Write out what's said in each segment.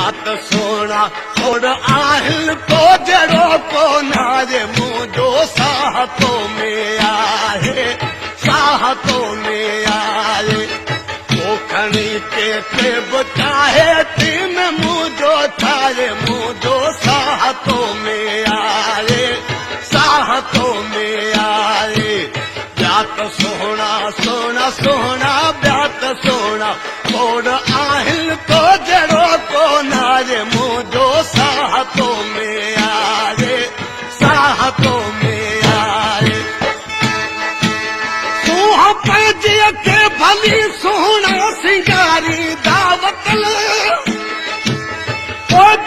जात सोना थोड़ आहिल तो जड़ो को नारे मुझो साहतों में आए साहतों में आए खणी के बचाए तीन मुझो थारे मुझो साहतों में आए साहतों में आए जात सोना सोना सोना ब्यात सोना थोड़ आहिल तो जड़ो को नारे मुझो साहतों में आए साहतों में आए सुहा पैजिया के भली सोना सिंगारी दावत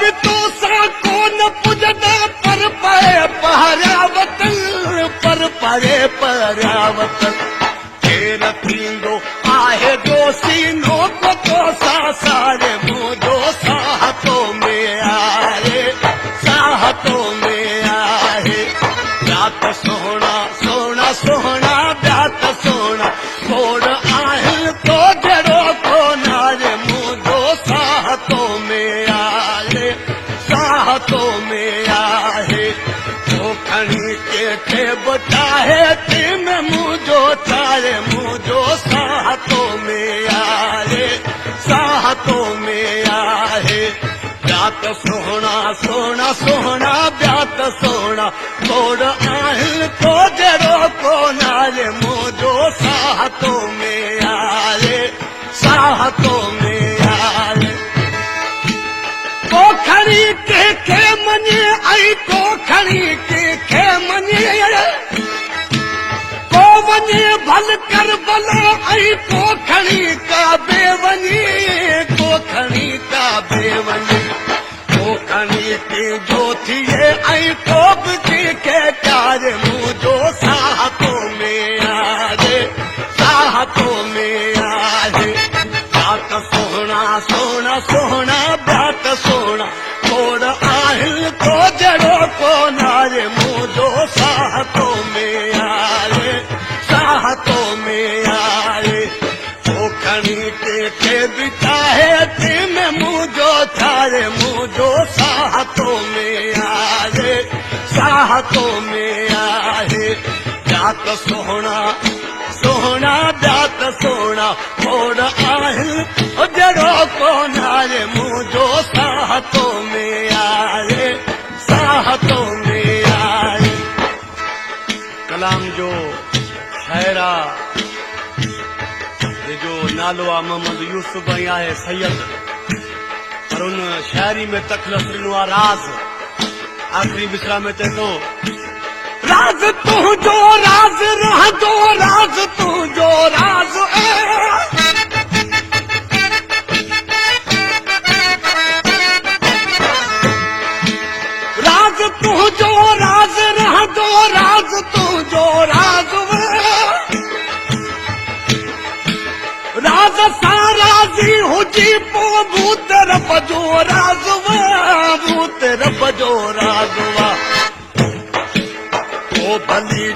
भी तो सा कोन पुजदा पर पए पहरावत पर पए पहरावत केर थींदो आहे दोषी नो को तो सा सारे मुझो साहतों में आए साहतों में आए जात सोना सोना सोना जात सोना थोड़ आहिल तो जड़ो को नारे मुझो साहतों में आए साहतों में आए तो खणी के बचाए तीन मुझो चारे मुझो साहतों में आए साहतों में आए जात सोना सोना सोना ब्यात सोना थोड़ आहिल तो जड़ो को नारे मुझो साहतों में आए साहतों में आए को खड़ी के मने आई को खड़ी के मने को वने भल कर भला आई को खड़ी का बेवनी को खड़ी का बेवनी को खड़ी के जो थी आई को के कार्य मुझो साहतों में आए साहतों में आए जात सोना सोना सोना ब्यात सोना थोड़ आहिल तो जड़ो को नारे मुझो साहतों में आए साहतों में आए तो खणी के बिचाहे तीन मुझो थारे मुझो साहतों में आए साहतों में आए जात सोना सोना जात सोना थोड़ आहिल जड़ो को नारे मुझो साहतों में आए साहतों में आए कलाम जो शायरा ये जो नालो आ मोहम्मद यूसुफ आहे सैयद पर उन शायरी में तखलस ॾिनो आहे राज आखिरी मिसरा में चए थो राज तू जो राज रह जो राज तू जो राज राज तू जो राज रह जो राज तू जो राज राज सा राजी हुजी पो भूत रब जो राज भूत रब जो राज ओ भली